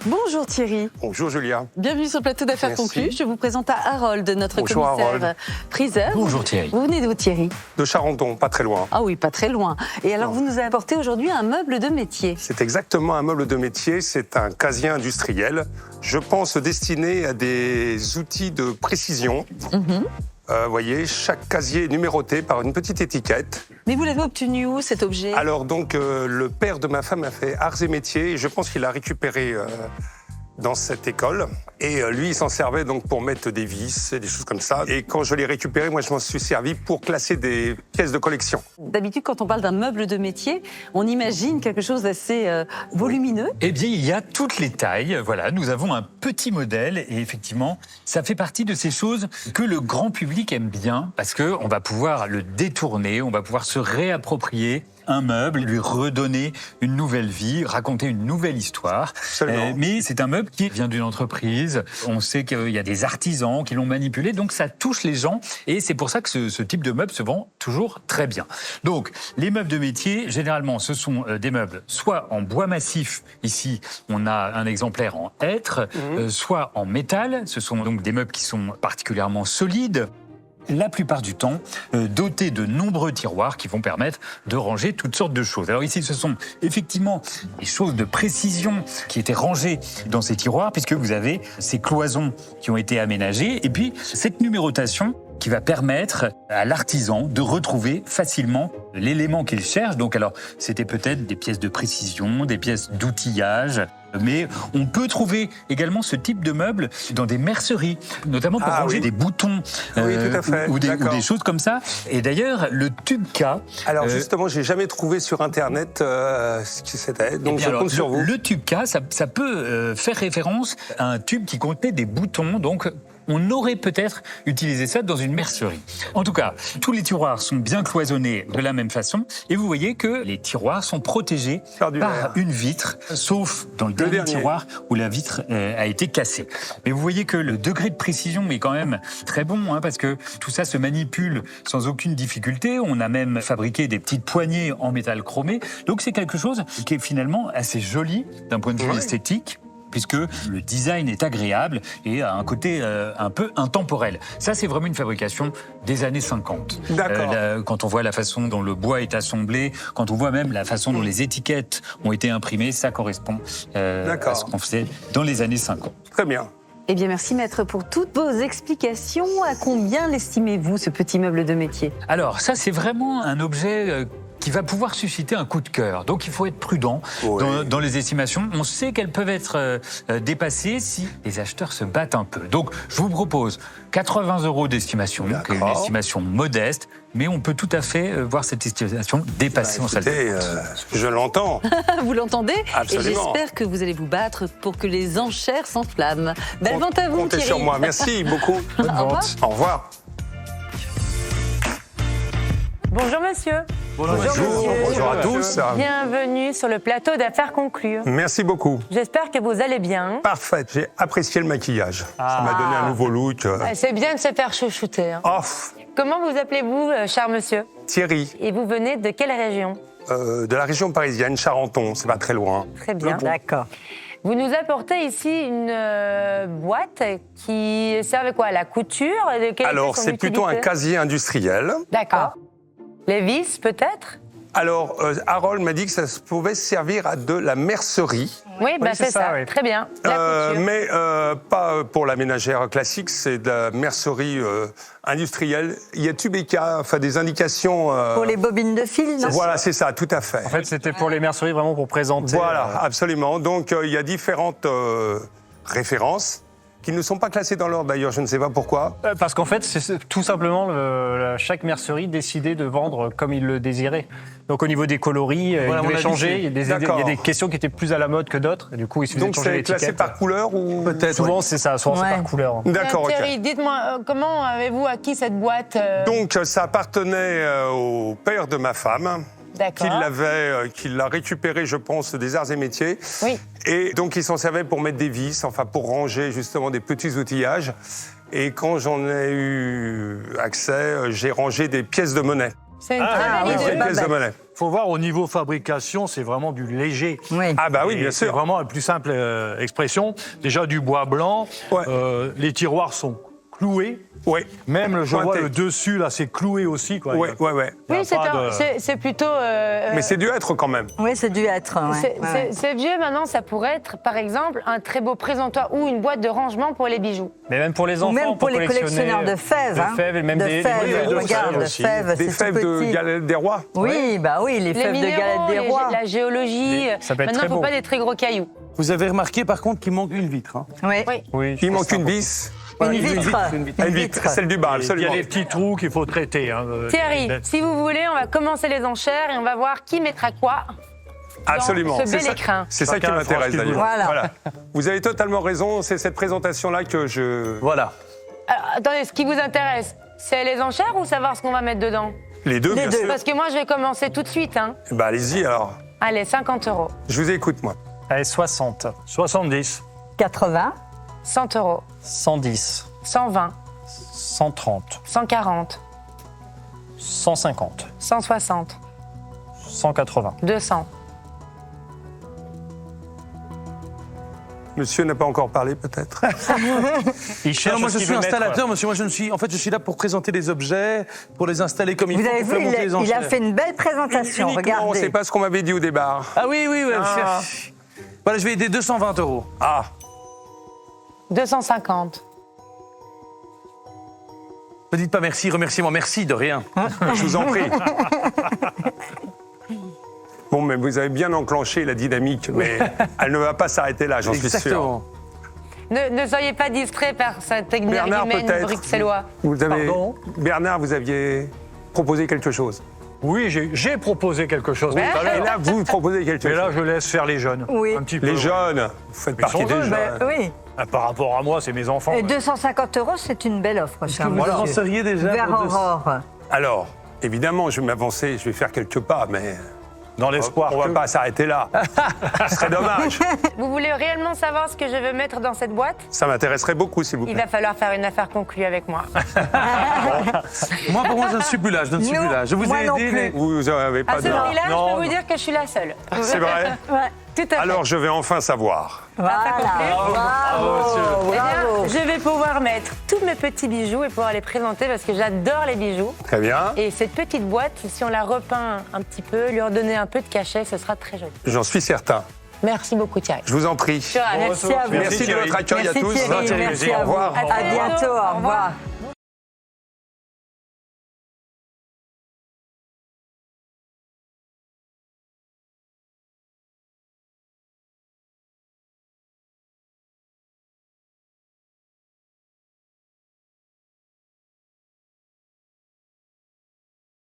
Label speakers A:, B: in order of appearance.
A: Bonjour Thierry.
B: Bonjour Julia.
A: Bienvenue sur le plateau d'Affaires conclues. Je vous présente à Harold, notre
B: Bonjour,
A: commissaire
B: Harold.
A: priseur.
C: Bonjour Thierry.
A: Vous venez d'où Thierry?
B: De Charenton, pas très loin.
A: Ah oui, pas très loin. Et alors
B: Non.
A: vous nous avez apporté aujourd'hui un meuble de métier.
B: C'est exactement un meuble de métier, c'est un casier industriel. Je pense destiné à des outils de précision. Vous voyez, chaque casier est numéroté par une petite étiquette.
A: Mais vous l'avez obtenu où cet objet?
B: Alors donc, le père de ma femme a fait arts et métiers et je pense qu'il l'a récupéré dans cette école. Et lui, il s'en servait donc pour mettre des vis et des choses comme ça. Et quand je l'ai récupéré, moi, je m'en suis servi pour classer des pièces de collection.
A: D'habitude, quand on parle d'un meuble de métier, on imagine quelque chose d'assez volumineux.
C: Eh bien, il y a toutes les tailles. Voilà, nous avons un petit modèle et effectivement, ça fait partie de ces choses que le grand public aime bien parce que on va pouvoir le détourner, on va pouvoir se réapproprier un meuble, lui redonner une nouvelle vie, raconter une nouvelle histoire.
B: Absolument.
C: Mais c'est un meuble qui vient d'une entreprise. On sait qu'il y a des artisans qui l'ont manipulé, donc ça touche les gens. Et c'est pour ça que ce type de meuble se vend toujours très bien. Donc, les meubles de métier, généralement, ce sont des meubles soit en bois massif. Ici, on a un exemplaire en hêtre, soit en métal. Ce sont donc des meubles qui sont particulièrement solides. La plupart du temps, dotés de nombreux tiroirs qui vont permettre de ranger toutes sortes de choses. Alors ici, ce sont effectivement des choses de précision qui étaient rangées dans ces tiroirs, puisque vous avez ces cloisons qui ont été aménagées, et puis cette numérotation qui va permettre à l'artisan de retrouver facilement l'élément qu'il cherche. Donc alors, c'était peut-être des pièces de précision, des pièces d'outillage, mais on peut trouver également ce type de meubles dans des merceries, notamment pour ranger des boutons
B: Oui, tout à fait.
C: ou des choses comme ça. Et d'ailleurs, le tube K...
B: Alors justement, j'ai jamais trouvé sur Internet ce que c'était, donc je compte sur vous.
C: Le tube K, ça peut faire référence à un tube qui contenait des boutons, donc on aurait peut-être utilisé ça dans une mercerie. En tout cas, tous les tiroirs sont bien cloisonnés de la même façon, et vous voyez que les tiroirs sont protégés par une vitre, sauf dans le dernier tiroir où la vitre a été cassée. Mais vous voyez que le degré de précision est quand même très bon, parce que tout ça se manipule sans aucune difficulté. On a même fabriqué des petites poignées en métal chromé. Donc c'est quelque chose qui est finalement assez joli d'un point de vue esthétique, puisque le design est agréable et a un côté un peu intemporel. Ça, c'est vraiment une fabrication des années 50.
B: D'accord.
C: Quand on voit la façon dont le bois est assemblé, quand on voit même la façon dont les étiquettes ont été imprimées, ça correspond à ce qu'on faisait dans les années 50.
B: Très bien.
A: Eh bien, merci maître pour toutes vos explications. À combien l'estimez-vous, ce petit meuble de métier?
C: Alors, ça, c'est vraiment un objet qui va pouvoir susciter un coup de cœur. Donc il faut être prudent dans les estimations. On sait qu'elles peuvent être dépassées si les acheteurs se battent un peu. Donc je vous propose 80 € d'estimation, qui est une estimation modeste, mais on peut tout à fait voir cette estimation dépasser en salle.
B: Je l'entends.
A: Vous l'entendez?
B: Absolument.
A: Et j'espère que vous allez vous battre pour que les enchères s'enflamment. Belle vente à vous,
B: Comptez
A: Thierry.
B: sur moi. Merci beaucoup.
A: Bonne vente.
B: Au revoir.
D: Bonjour monsieur.
B: Bonjour à tous.
D: Bienvenue sur le plateau d'Affaires conclues.
B: Merci beaucoup.
D: J'espère que vous allez bien.
B: Parfait. J'ai apprécié le maquillage. Ça m'a donné un nouveau look.
D: C'est bien de se faire chouchouter.
B: Off.
D: Comment vous appelez-vous, cher monsieur?
B: Thierry,
D: Et vous venez de quelle région?
B: de la région parisienne, Charenton. C'est pas très loin.
D: Très bien. D'accord. Vous nous apportez ici une boîte qui sert à quoi? À la couture?
B: Alors, c'est plutôt un casier industriel.
D: D'accord. Les vis, peut-être?
B: Alors, Harold m'a dit que ça pouvait servir à de la mercerie.
D: Oui, c'est ça. Oui. Très bien. La couture.
B: Mais pas pour la ménagère classique, c'est de la mercerie industrielle. Il y a Tubeka, enfin des indications...
A: Pour les bobines de fil, non?
B: Voilà, c'est ça, tout à fait.
E: En fait, c'était pour les merceries, vraiment pour présenter.
B: Voilà, absolument. Donc, il y a différentes références qui ne sont pas classées dans l'ordre, d'ailleurs, je ne sais pas pourquoi.
E: Parce qu'en fait, c'est tout simplement chaque mercerie décidait de vendre comme il le désirait. Donc au niveau des coloris, il devait changer. Il y a des questions qui étaient plus à la mode que d'autres. Et du coup, il suffisait de changer l'étiquette.
B: Donc c'est classé par couleur ou peut-être?
E: Souvent, c'est ça. Souvent, c'est par couleur.
B: D'accord,
D: Thierry, dites-moi, comment avez-vous acquis cette boîte?
B: Donc ça appartenait au père de ma femme. Qui l'a récupéré, je pense, des arts et métiers.
D: Oui.
B: Et donc, il s'en servait pour mettre des vis, enfin, pour ranger justement des petits outillages. Et quand j'en ai eu accès, j'ai rangé des pièces de monnaie.
D: C'est une très belle idée.
B: Des pièces de monnaie.
F: faut voir au niveau fabrication, c'est vraiment du léger.
A: Oui.
B: Ah bah oui, bien
F: C'est
B: sûr.
F: vraiment la plus simple expression. Déjà du bois blanc,
B: Ouais.
F: les tiroirs sont cloués.
B: Oui,
F: Même, je vois
B: Pointé.
F: le dessus, là, c'est cloué aussi. Quoi.
B: ouais, ouais, ouais.
F: Il y a
D: Oui,
F: pas de-
D: c'est plutôt.
B: Mais c'est dû être quand même.
A: Oui, c'est dû être. ouais.
D: C'est vieux maintenant, ça pourrait être par exemple un très beau présentoir ou une boîte de rangement pour les bijoux.
E: Mais même pour les
A: Ou
E: enfants,
A: même pour les
E: collectionner,
A: collectionneurs de fèves.
E: de fèves et même
A: de
E: des
A: fèves,
F: de
A: regarde,
F: fèves aussi.
A: fèves,
B: Des
A: c'est
B: fèves
A: tout
B: de
A: petit.
B: galette des rois.
A: Oui, bah oui, les fèves de
D: minéraux,
A: galette des rois.
D: la géologie.
E: Ça peut être
D: Maintenant,
E: très
D: il ne faut
E: beau.
D: pas des très gros cailloux.
G: Vous avez remarqué par contre qu'il manque une vitre. Hein.
A: Oui.
D: Oui.
E: Oui,
B: Il manque une vis.
A: Une vitre.
B: Une vitre, celle du bas,
F: Il y
B: absolument.
F: a les petits trous qu'il faut traiter. Hein.
D: Thierry, si vous voulez, on va commencer les enchères et on va voir qui mettra quoi.
B: Absolument.
D: ce
B: C'est
D: bel
B: ça-
D: écrin.
B: C'est ça qui
F: Chacun fera
B: m'intéresse
F: ce qu'il
B: d'ailleurs.
A: veut. Voilà.
B: Vous avez totalement raison, c'est cette présentation-là que je...
G: Voilà.
D: Alors, attendez, ce qui vous intéresse, c'est les enchères ou savoir ce qu'on va mettre dedans?
B: Les deux,
A: Les
B: bien
A: deux.
B: sûr.
D: Parce que moi, je vais commencer tout de suite. Hein.
B: Bah allez-y alors.
D: Allez, 50 €,
B: Je vous écoute, moi.
E: Allez, 60,
F: 70,
A: 80,
D: 100 €,
E: 110,
D: 120,
E: 130,
D: 140,
E: 150,
D: 160,
E: 180.
D: 200.
B: Monsieur n'a pas encore parlé, peut-être.
E: Il cherche
G: Alors moi
E: ce
G: je
E: qu'il
G: suis
E: veut mettre.
G: installateur, monsieur. Moi je ne suis. En fait, je suis là pour présenter les objets, pour les installer comme il
A: vous
G: faut,
A: avez
G: pour
A: vu,
G: faire monter les
A: il a
G: enchères.
A: fait une belle présentation.
B: Uniquement, on ne sait
A: Regardez.
B: pas ce qu'on m'avait dit au départ.
G: Ah oui, oui, oui. Voilà, je vais aider 220 €.
B: Ah,
D: 250.
G: Ne dites pas merci, remerciez-moi. Merci de rien.
B: je vous en prie. Bon, mais vous avez bien enclenché la dynamique, mais elle ne va pas s'arrêter là, j'en suis sûr.
G: Exactement.
D: Ne soyez pas distrait par cette
B: Bernard,
D: énergumène
B: peut-être.
D: bruxellois.
B: Vous avez...
F: Pardon
B: Bernard, vous aviez proposé quelque chose.
F: Oui, j'ai proposé quelque chose tout à
B: Et
F: l'heure.
B: là, vous proposez quelque
F: Mais là,
B: chose.
F: je laisse faire les jeunes.
A: Oui.
F: Un petit peu.
B: Les jeunes, vous faites
F: Ils
B: partie
F: sont
B: des
F: jeunes,
B: jeunes.
A: Ben, oui.
F: Ah, par rapport à moi, c'est mes enfants.
A: Et 250 €, c'est une belle offre, cher
G: Vous
A: monsieur.
G: avanceriez déjà
A: Vers
G: pour deux-
A: Aurore.
B: Alors, évidemment, je vais m'avancer, je vais faire quelques pas, mais
F: Dans l'espoir
B: on ne
F: que-
B: va pas s'arrêter là. Ce serait dommage.
D: Vous voulez réellement savoir ce que je veux mettre dans cette boîte?
B: Ça m'intéresserait beaucoup, s'il vous
D: Il
B: plaît.
D: va falloir faire une affaire conclue avec moi.
G: Moi, pour moi, je ne suis plus là. Je ne suis
A: Non,
G: plus là. Je vous
A: moi
G: ai
A: non
G: aidé,
A: plus.
G: mais
B: Vous n'avez pas
D: À ce
B: de...
D: prix-là, je
F: non,
D: peux vous
F: non.
D: dire que je suis la seule.
B: C'est vrai.
D: Tout à fait.
B: Alors, je vais enfin savoir.
A: Voilà. Bravo.
D: Eh bien,
A: Bravo.
D: je vais pouvoir mettre tous mes petits bijoux et pouvoir les présenter parce que j'adore les bijoux.
B: Très bien.
D: Et cette petite boîte, si on la repeint un petit peu, lui redonner un peu de cachet, ce sera très joli.
B: J'en suis certain.
D: Merci beaucoup Thierry.
B: Je vous en prie.
A: Merci à vous.
B: Merci de votre accueil à
A: Merci
B: tous.
A: Thierry, merci à
B: Au
A: vous.
B: revoir.
A: À bientôt, au revoir.